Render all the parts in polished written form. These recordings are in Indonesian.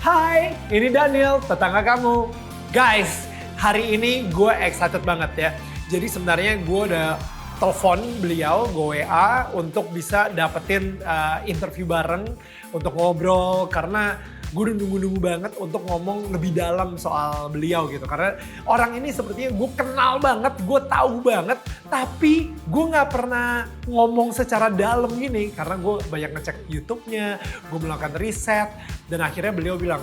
Hai, ini Daniel, tetangga kamu. Guys, hari ini gue excited banget ya. Jadi sebenarnya gue udah telepon beliau, gue WA untuk bisa dapetin interview bareng untuk ngobrol karena gue udah nunggu-nunggu banget untuk ngomong lebih dalam soal beliau gitu. Karena orang ini sepertinya gue kenal banget, gue tahu banget, tapi gue gak pernah ngomong secara dalam gini. Karena gue banyak ngecek YouTube-nya, gue melakukan riset, dan akhirnya beliau bilang,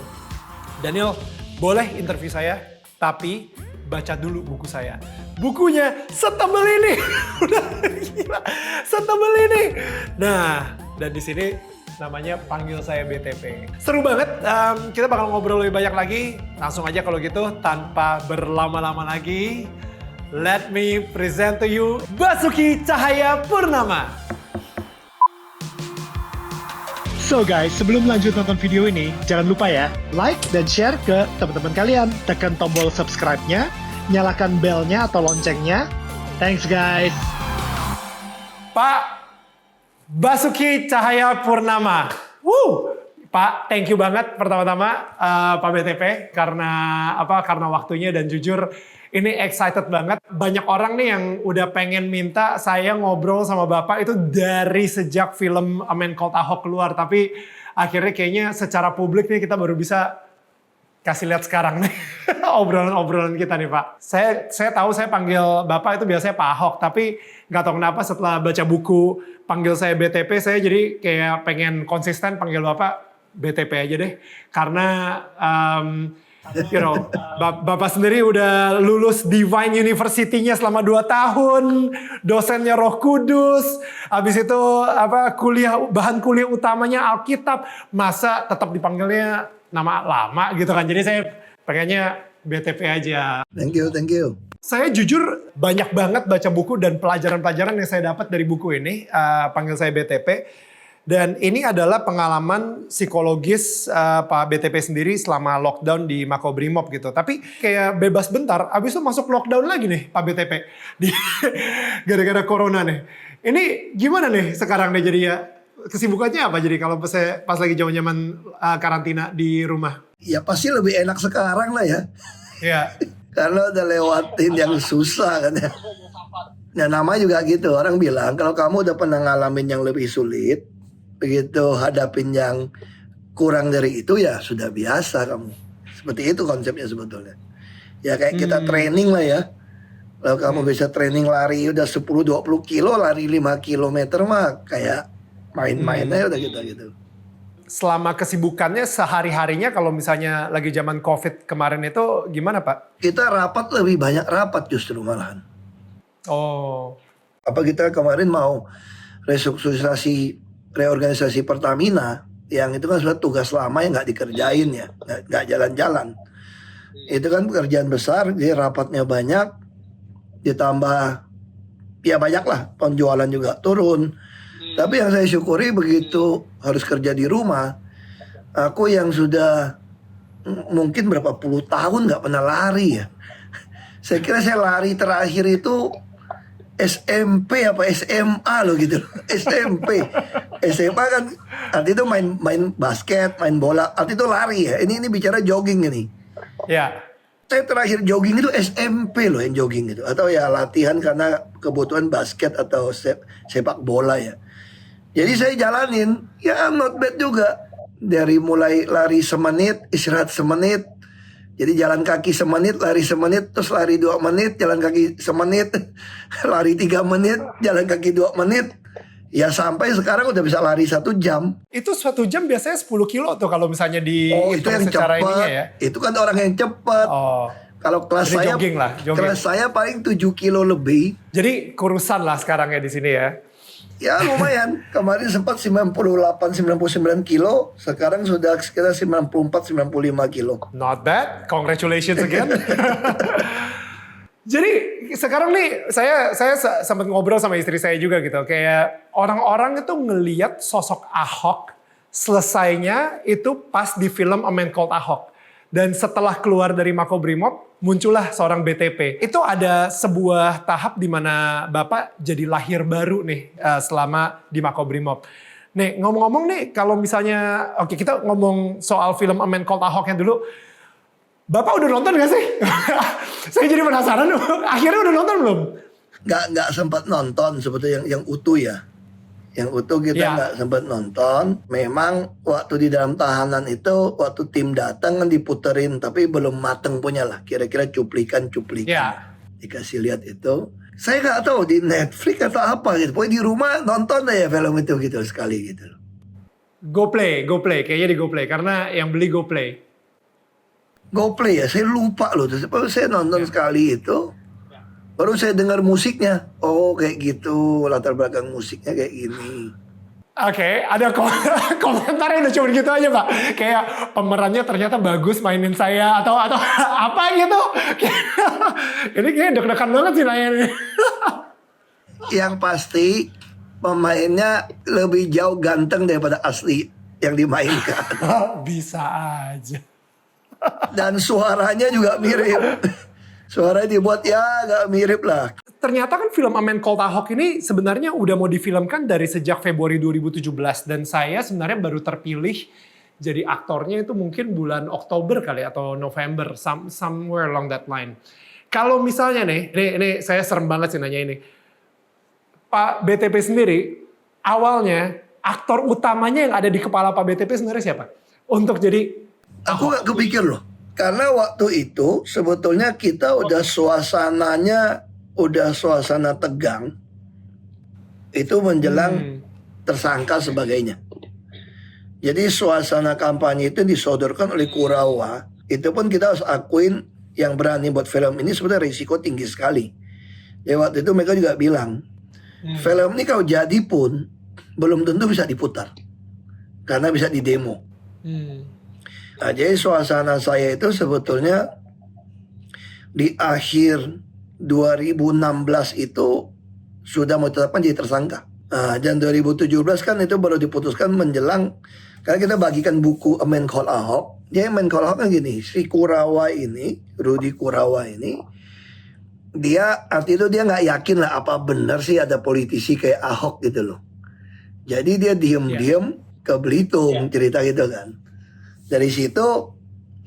Daniel boleh interview saya, tapi baca dulu buku saya. Bukunya setebel ini, udah gila, setebel ini. Nah, dan di sini namanya Panggil Saya BTP. Seru banget, kita bakal ngobrol lebih banyak lagi. Langsung aja kalau gitu, tanpa berlama-lama lagi, let me present to you Basuki Cahayapurnama. So guys, sebelum lanjut nonton video ini, jangan lupa ya, like dan share ke teman-teman kalian. Tekan tombol subscribe-nya, nyalakan bell-nya atau loncengnya. Thanks guys. Pak Basuki Cahayapurnama. Pak, thank you banget pertama-tama Pak BTP karena waktunya, dan jujur ini excited banget. Banyak orang nih yang udah pengen minta saya ngobrol sama Bapak itu dari sejak film A Man Called Ahok keluar, tapi akhirnya kayaknya secara publik nih kita baru bisa kasih lihat sekarang nih obrolan kita nih Pak. Saya tahu saya panggil Bapak itu biasanya Pak Ahok, tapi nggak tahu kenapa setelah baca buku Panggil Saya BTP, saya jadi kayak pengen konsisten panggil Bapak BTP aja deh. Karena Bapak sendiri udah lulus Divine University-nya selama 2 tahun, dosennya Roh Kudus, habis itu bahan kuliah utamanya Alkitab, masa tetap dipanggilnya nama lama gitu kan. Jadi saya pengennya BTP aja. Thank you. Saya jujur banyak banget baca buku dan pelajaran-pelajaran yang saya dapat dari buku ini, Panggil Saya BTP. Dan ini adalah pengalaman psikologis Pak BTP sendiri selama lockdown di Makobrimob gitu. Tapi kayak bebas bentar, abis itu masuk lockdown lagi nih Pak BTP. Gara-gara corona nih. Ini gimana nih sekarang nih jadinya? Kesibukannya apa jadi kalau pas lagi zaman karantina di rumah? Ya pasti lebih enak sekarang lah ya. Iya. Karena udah lewatin yang susah kan ya. Nah nama juga gitu, orang bilang kalau kamu udah pernah ngalamin yang lebih sulit, begitu hadapin yang kurang dari itu ya sudah biasa kamu. Seperti itu konsepnya sebetulnya. Ya kayak kita training lah ya. Kalau kamu bisa training lari udah 10-20 kilo, lari 5 kilometer mah kayak main-main aja udah gitu. Selama kesibukannya sehari-harinya kalau misalnya lagi zaman COVID kemarin itu gimana Pak? Kita rapat lebih banyak rapat justru malahan. Oh. Apa kita kemarin mau reorganisasi Pertamina, yang itu kan sudah tugas lama yang nggak dikerjain ya, nggak jalan-jalan. Itu kan pekerjaan besar, jadi rapatnya banyak, ditambah ya banyak lah, penjualan juga turun. Tapi yang saya syukuri begitu harus kerja di rumah, aku yang sudah mungkin berapa puluh tahun nggak pernah lari ya. Saya kira saya lari terakhir itu SMP apa SMA loh gitu. SMP. SMA kan arti itu main basket, main bola, arti itu lari ya. Ini bicara jogging ini. Ya. Saya terakhir jogging itu SMP loh yang jogging itu. Atau ya latihan karena kebutuhan basket atau sepak bola ya. Jadi saya jalanin, ya not bad juga. Dari mulai lari semenit, istirahat semenit. Jadi jalan kaki semenit, lari semenit, terus lari 2 menit, jalan kaki semenit, lari 3 menit, jalan kaki 2 menit. Ya sampai sekarang udah bisa lari 1 jam. Itu 1 jam biasanya 10 kilo tuh kalau misalnya di itu yang secara cepat. ininya ya. Itu kan orang yang cepat. Oh. Kalau kelas Jadi saya, jogging lah, jogging. kelas saya paling 7 kilo lebih. Jadi kurusan lah sekarang ya di sini ya. Ya lumayan, kemarin sempat 98-99 kilo, sekarang sudah sekitar 94-95 kilo. Not bad, congratulations again. Jadi sekarang nih saya sempat ngobrol sama istri saya juga gitu, kayak orang-orang itu ngelihat sosok Ahok selesainya itu pas di film A Man Called Ahok. Dan setelah keluar dari Makobrimob, muncullah seorang BTP. Itu ada sebuah tahap di mana Bapak jadi lahir baru nih selama di Makobrimob. Nih ngomong-ngomong nih, kalau misalnya, oke kita ngomong soal film A Man Called Ahok-nya dulu. Bapak udah nonton gak sih? Saya jadi penasaran, akhirnya udah nonton belum? Nggak sempat nonton sebetulnya yang utuh ya. Yang utuh kita nggak sempat nonton. Memang waktu di dalam tahanan itu, waktu tim datang kan diputerin, tapi belum mateng punya lah. Kira-kira cuplikan. Dikasih lihat itu. Saya nggak tahu di Netflix atau apa gitu. Pokoknya di rumah nonton aja film itu gitu sekali gitu. GoPlay, kayaknya di GoPlay karena yang beli GoPlay. GoPlay ya, saya lupa loh. Terus saya nonton sekali itu, baru saya dengar musiknya. Oh kayak gitu, latar belakang musiknya kayak gini. Oke, ada komentar yang udah cuma gitu aja Pak. Kayak pemerannya ternyata bagus mainin saya atau apa gitu. Ini kayaknya deg-degan banget sih nanya ini. Yang pasti pemainnya lebih jauh ganteng daripada asli yang dimainkan. Bisa aja. Dan suaranya juga mirip. Suaranya dibuat ya agak mirip lah. Ternyata kan film A Man Called Ahok ini sebenarnya udah mau difilmkan dari sejak Februari 2017. Dan saya sebenarnya baru terpilih jadi aktornya itu mungkin bulan Oktober kali atau November. Somewhere along that line. Kalau misalnya nih, ini saya serem banget sih nanya ini. Pak BTP sendiri, awalnya aktor utamanya yang ada di kepala Pak BTP sebenarnya siapa? Untuk jadi... Aku gak kepikir loh. Karena waktu itu sebetulnya kita udah suasananya, udah suasana tegang. Itu menjelang tersangka sebagainya. Jadi suasana kampanye itu disodorkan oleh Kurawa. Itu pun kita harus akuin yang berani buat film ini sebenarnya risiko tinggi sekali. Ya waktu itu mereka juga bilang, film ini kalau jadi pun belum tentu bisa diputar. Karena bisa didemo. Nah, jadi suasana saya itu sebetulnya di akhir 2016 itu sudah mau ditetapkan jadi tersangka. Nah, dan 2017 kan itu baru diputuskan menjelang, karena kita bagikan buku A Man Called Ahok. Jadi A Man Called Ahok kan gini, si Kurawa ini, Rudy Kurawa ini, dia arti itu dia nggak yakin lah apa benar sih ada politisi kayak Ahok gitu loh. Jadi dia diem-diem ke Belitung cerita gitu kan. Dari situ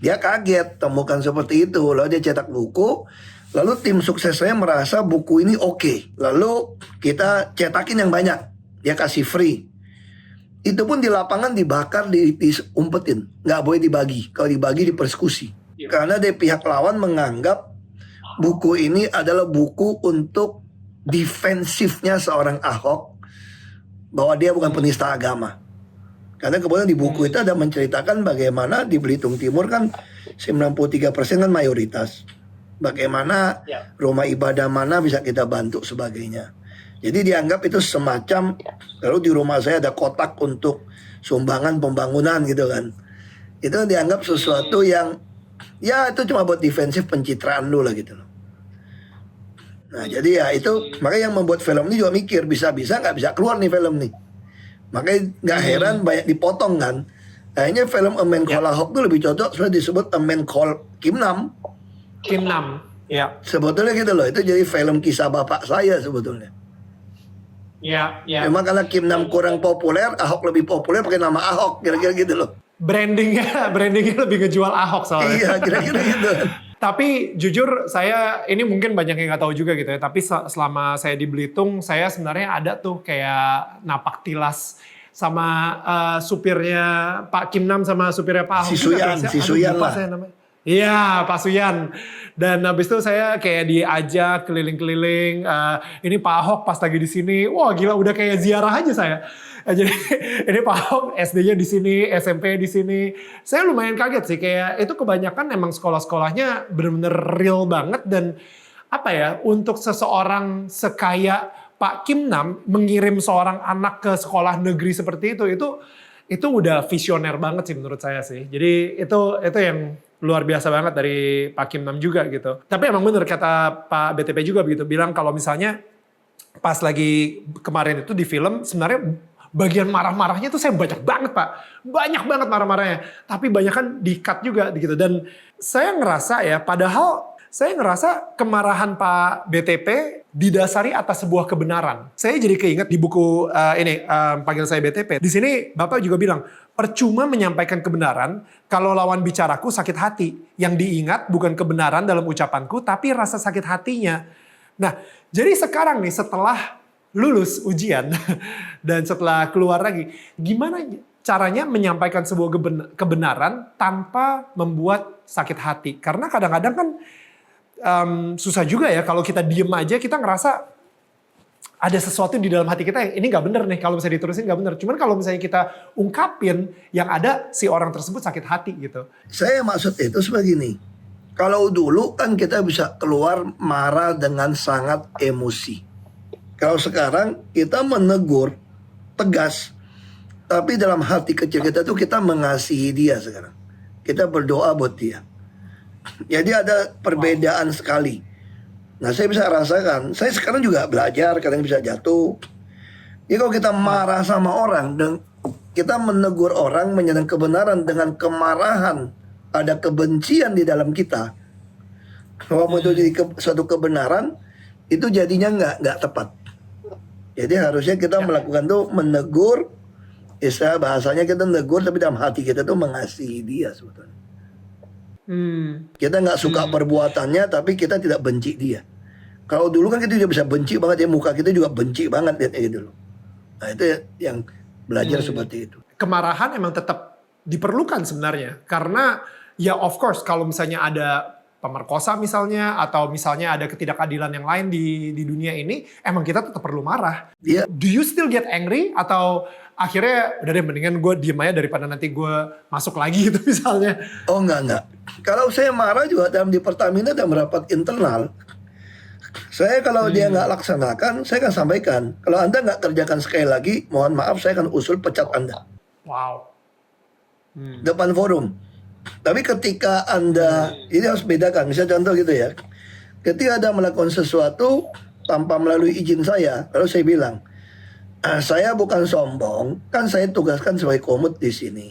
dia kaget temukan seperti itu. Lalu dia cetak buku. Lalu tim suksesnya merasa buku ini oke. Lalu kita cetakin yang banyak. Dia kasih free. Itu pun di lapangan dibakar, diumpetin. Nggak boleh dibagi. Kalau dibagi dipersekusi. Karena dari pihak lawan menganggap buku ini adalah buku untuk defensifnya seorang Ahok. Bahwa dia bukan penista agama. Karena kemudian di buku itu ada menceritakan bagaimana di Belitung Timur kan 93% kan mayoritas. Bagaimana rumah ibadah mana bisa kita bantu sebagainya. Jadi dianggap itu semacam, lalu di rumah saya ada kotak untuk sumbangan pembangunan gitu kan. Itu dianggap sesuatu yang ya itu cuma buat defensif pencitraan dulu lah gitu loh. Nah jadi ya itu makanya yang membuat film ini juga mikir bisa-bisa nggak bisa keluar nih film nih. Makanya nggak heran banyak dipotong kan. Akhirnya film A Man Called Ahok itu lebih cocok sudah disebut A Man Called Kim Nam. Kim Nam, ya. Sebetulnya gitu loh, itu jadi film kisah bapak saya sebetulnya. Ya. Memang karena Kim Nam kurang populer, Ahok lebih populer pakai nama Ahok, kira-kira gitu loh. Brandingnya lebih ngejual Ahok soalnya. Iya, kira-kira gitu. Tapi jujur saya, ini mungkin banyak yang gak tahu juga gitu ya, tapi selama saya di Belitung, saya sebenarnya ada tuh kayak napak tilas sama supirnya Pak Kim Nam sama supirnya Pak Ahok. Si Suyan lah. Iya, Pak Suyan. Dan habis itu saya kayak diajak keliling-keliling. Ini Pak Ahok pas lagi di sini, wah gila udah kayak ziarah aja saya. Jadi ini Pak Ahok SD-nya di sini, SMP di sini. Saya lumayan kaget sih, kayak itu kebanyakan emang sekolah-sekolahnya bener-bener real banget. Dan apa ya, untuk seseorang sekaya Pak Kim Nam mengirim seorang anak ke sekolah negeri seperti itu udah visioner banget sih menurut saya sih. Jadi itu yang luar biasa banget dari Pak Kim Nam juga gitu. Tapi emang bener kata Pak BTP juga begitu, bilang kalau misalnya pas lagi kemarin itu di film sebenarnya bagian marah-marahnya tuh saya banyak banget Pak. Banyak banget marah-marahnya. Tapi banyak kan di-cut juga gitu. Dan saya ngerasa ya padahal saya ngerasa kemarahan Pak BTP didasari atas sebuah kebenaran. Saya jadi keinget di buku panggil saya BTP. Di sini Bapak juga bilang, percuma menyampaikan kebenaran kalau lawan bicaraku sakit hati. Yang diingat bukan kebenaran dalam ucapanku, tapi rasa sakit hatinya. Nah, jadi sekarang nih setelah lulus ujian dan setelah keluar lagi, gimana caranya menyampaikan sebuah kebenaran tanpa membuat sakit hati? Karena kadang-kadang kan susah juga ya kalau kita diem aja, kita ngerasa ada sesuatu di dalam hati kita yang ini nggak bener nih, kalau misalnya diterusin nggak bener. Cuman kalau misalnya kita ungkapin, yang ada si orang tersebut sakit hati gitu. Saya maksud itu seperti ini. Kalau dulu kan kita bisa keluar marah dengan sangat emosi. Kalau sekarang kita menegur tegas, tapi dalam hati kecil kita tuh kita mengasihi dia sekarang. Kita berdoa buat dia. Jadi ada perbedaan sekali. Nah, saya bisa rasakan. Saya sekarang juga belajar, kadang bisa jatuh. Jadi kalau kita marah sama orang dan kita menegur orang menyatakan kebenaran dengan kemarahan, ada kebencian di dalam kita. Kalau itu jadi suatu kebenaran, itu jadinya nggak tepat. Jadi harusnya kita melakukan tuh menegur, istilah bahasanya kita menegur, tapi dalam hati kita tuh mengasihi dia sebetulnya. Kita nggak suka perbuatannya, tapi kita tidak benci dia. Kalau dulu kan kita juga bisa benci banget ya, muka kita juga benci banget lihat gitu loh. Nah itu yang belajar seperti itu. Kemarahan emang tetap diperlukan sebenarnya, karena ya of course kalau misalnya ada pemerkosa misalnya, atau misalnya ada ketidakadilan yang lain di dunia ini, emang kita tetap perlu marah. Yeah. Do you still get angry? Atau akhirnya udah deh mendingan gue diem aja daripada nanti gue masuk lagi gitu misalnya. Oh enggak. Kalau saya marah juga dalam di Pertamina dalam rapat internal. Saya kalau dia nggak laksanakan, saya akan sampaikan. Kalau Anda nggak kerjakan sekali lagi, mohon maaf saya akan usul pecat Anda. Wow. Depan forum. Tapi ketika Anda, ini harus bedakan, misalnya contoh gitu ya. Ketika Anda melakukan sesuatu tanpa melalui izin saya, lalu saya bilang, saya bukan sombong, kan saya tugaskan sebagai komut di sini.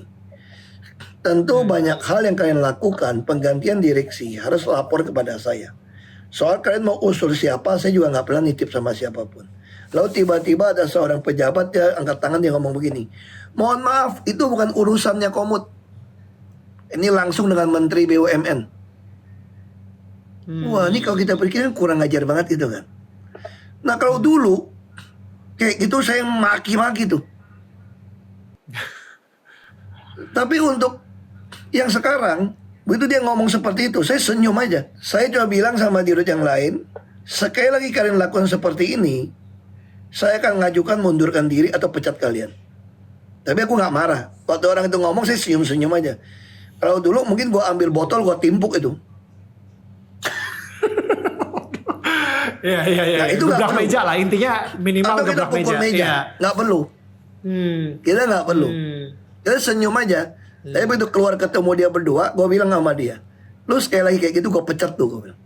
Tentu banyak hal yang kalian lakukan, penggantian direksi, harus lapor kepada saya. Soal kalian mau usul siapa, saya juga nggak pernah nitip sama siapapun. Lalu tiba-tiba ada seorang pejabat, dia angkat tangan, dia ngomong begini, mohon maaf, itu bukan urusannya komut. Ini langsung dengan Menteri BUMN. Wah, ini kalau kita pikirin kurang ajar banget itu kan. Nah kalau dulu, kayak gitu saya maki-maki tuh. Tapi untuk yang sekarang, begitu dia ngomong seperti itu, saya senyum aja. Saya coba bilang sama dirut yang lain, sekali lagi kalian lakukan seperti ini, saya akan ngajukan mundurkan diri atau pecat kalian. Tapi aku nggak marah. Waktu orang itu ngomong, saya senyum-senyum aja. Kalau dulu mungkin gue ambil botol, gue timpuk itu. Iya. Nah, itu gebrak meja lah, intinya minimal atau gebrak kita pukul meja. Nggak perlu. Kita nggak perlu. Kita senyum aja. Tapi begitu keluar ketemu dia berdua, gue bilang sama dia, lu sekali lagi kayak gitu gue pecat tuh, gue bilang.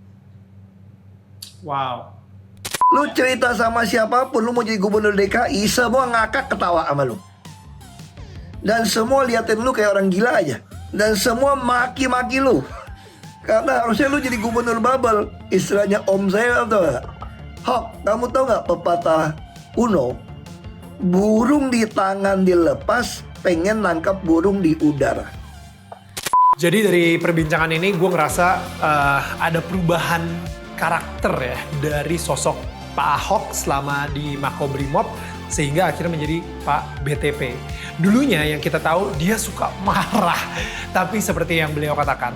Wow. Lu cerita sama siapapun, lu mau jadi gubernur DKI, semua ngakak ketawa sama lu. Dan semua liatin lu kayak orang gila aja. Dan semua maki-maki lu. Karena harusnya lu jadi gubernur Babel. Istilahnya om saya tau gak? Hok, kamu tau gak pepatah kuno? Burung di tangan dilepas, pengen nangkap burung di udara. Jadi dari perbincangan ini gue ngerasa ada perubahan karakter ya dari sosok Pak Ahok selama di Makobrimob sehingga akhirnya menjadi Pak BTP. Dulunya yang kita tahu dia suka marah, tapi seperti yang beliau katakan,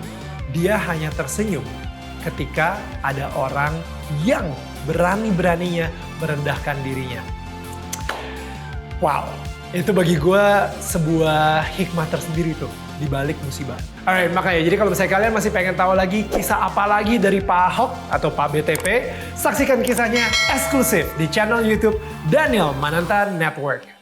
dia hanya tersenyum ketika ada orang yang berani-beraninya merendahkan dirinya. Wow, itu bagi gue sebuah hikmah tersendiri tuh di balik musibah. Alright, makanya jadi kalau misalnya kalian masih pengen tahu lagi kisah apa lagi dari Pak Ahok atau Pak BTP, saksikan kisahnya eksklusif di channel YouTube Daniel Mananta Network.